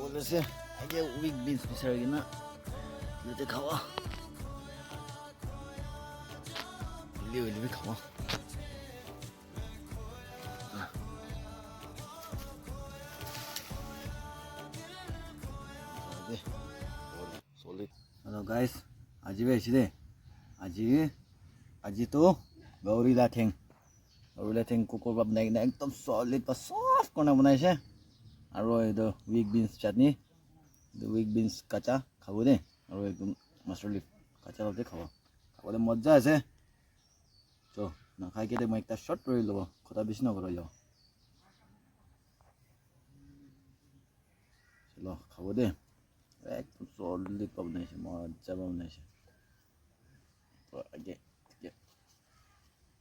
বলেছে আগে week beans বিচার কিনা লেতে খাওয়া লিবি খাওয়া हेलो गाइस আজি বেছি দে আজি তো গৌৰী লাঠেং কুকুৰ বাপ নাই একদম সলিড বা সফট কৰ্ণা বনাইছে আৰু এইটো উইক বিনস চাটনি উইক বিনস কাঁচা খাব দে আৰু একদম মাষ্টাৰ লিফ কাঁচা ভাবে খাবলৈ মজা আছে তো নাখাই কেটে মই একটা শর্ট কৰি ল'ব কথা বেছি নকৰো যাও চলো খাব দে একদম সলিড বনাইছে মজা বনাইছে তো আগে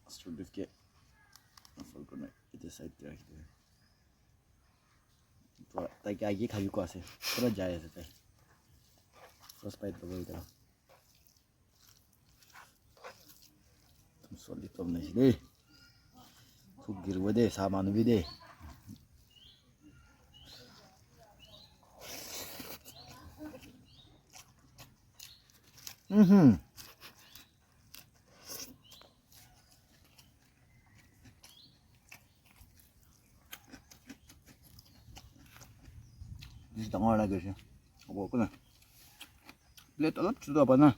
মাষ্টাৰ লিফ কে ফল কৰি এটা সাইড ৰাখি দে তো তাইকে আগে খাবি কো আছে পুরো যায় আছে তাই ফার্স্ট বাইট দেবো এটা সলিড বনাইছে দে খুব গিরব দে সা মানবি দে ডাঙৰ লাগিছে হ'ব কোনে প্লেট অলপ ছোট হ'ব না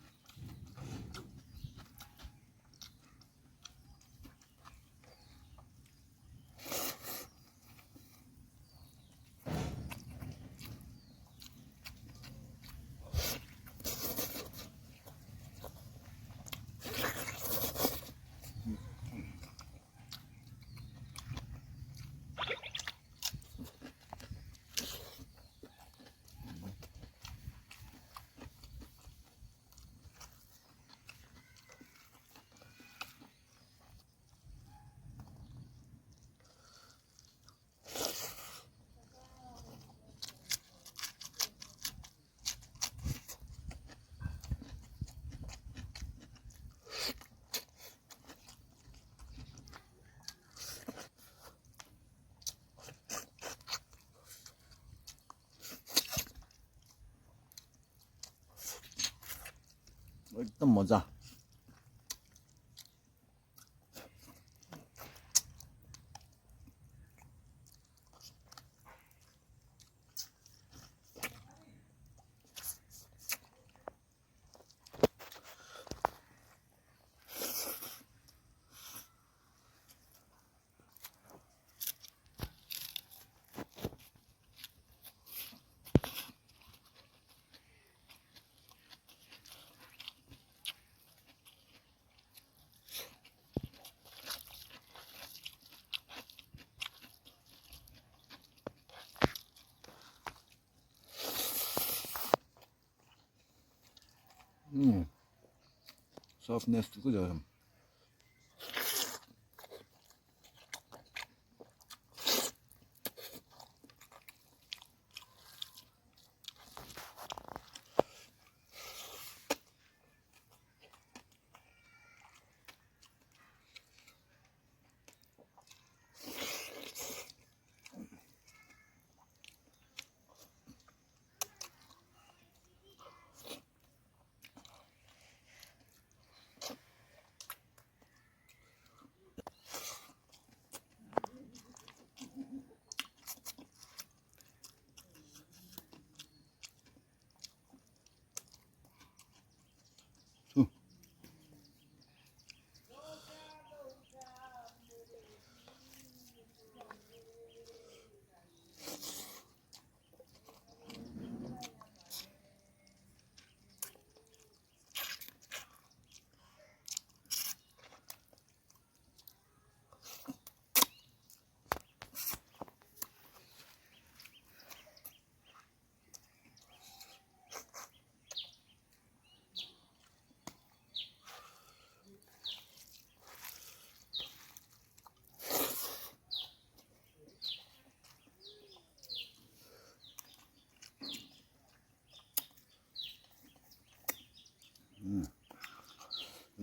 একদম মজা softness 그죠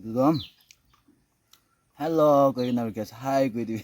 itu dong hello kau kenal guys hai gue di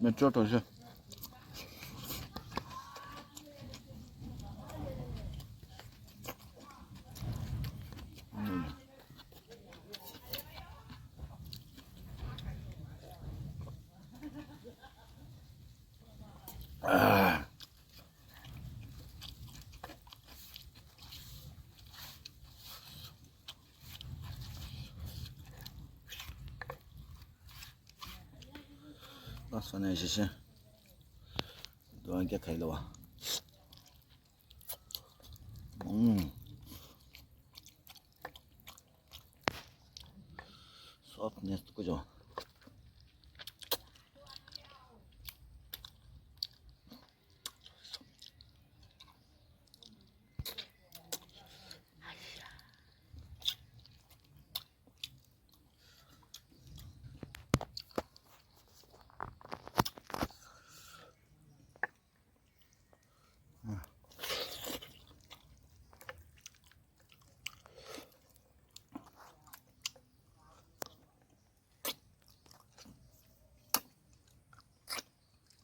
মেট্ৰ' থৈছে বাচনে এসেছে দোকানকে খাই লওয়া সব নেস্ট করে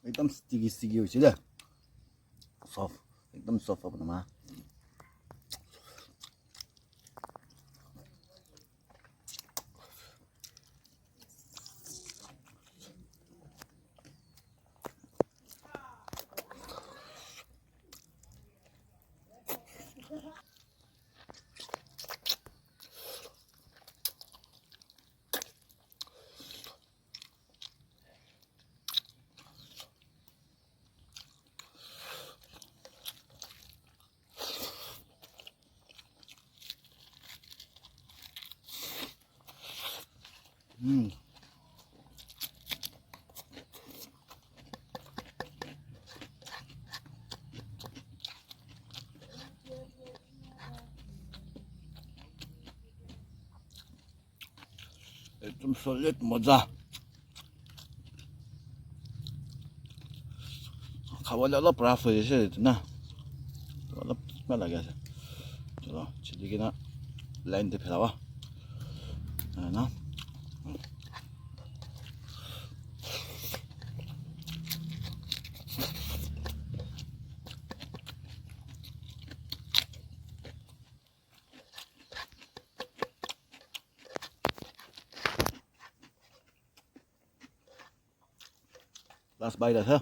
একদম স্টিকি হয়েছে দে সফট একদম সফট হবে না একদম সলিড মজা খাবলৈ অলপ ৰাফ হৈ আছে এইটো না অলপ কিবা লাগি আছে চলো চিলি কিনা লাইনতে ফেৰাবা না last bite আছে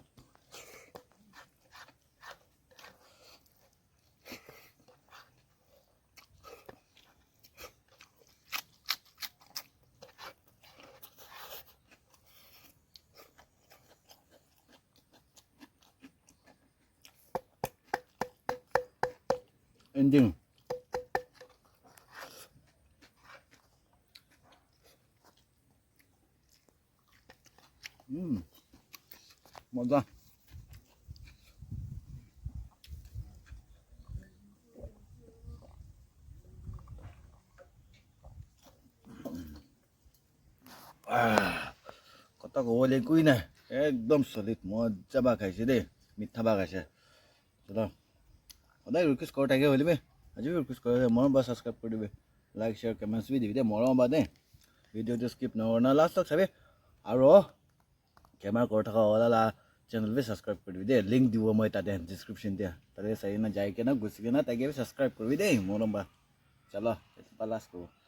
ending মজা কথা ক'বলৈ একোৱেই নাই একদম চলিড মজা বা খাইছে দেই মিঠা বা খাইছে চলো সদায় ৰিকুৱেষ্ট কৰি থাকে হ'লিবে আজিও ৰিকুৱেষ্ট কৰে মৰম বা ছাবস্ক্ৰাইব কৰি দিবি লাইক শ্বেয়াৰ কমেণ্টছ বি দিবি দেই মৰম বা দেই ভিডিঅ'টো স্কিপ নকৰ না লাষ্টত চাবি আৰু কেমেৰা কৰি থকা ওলালা চেনেল বি ছাবস্ক্ৰাইব কৰি দিবি দেই লিংক দিব মই তাতে ডিছক্ৰিপশ্যন দিয়া তাতে চাই কিনে যাই কিনে গুচি কিনে তাকে ছাবস্ক্ৰাইব কৰিবি দেই মৰম বা চলো লাষ্ট কৰোঁ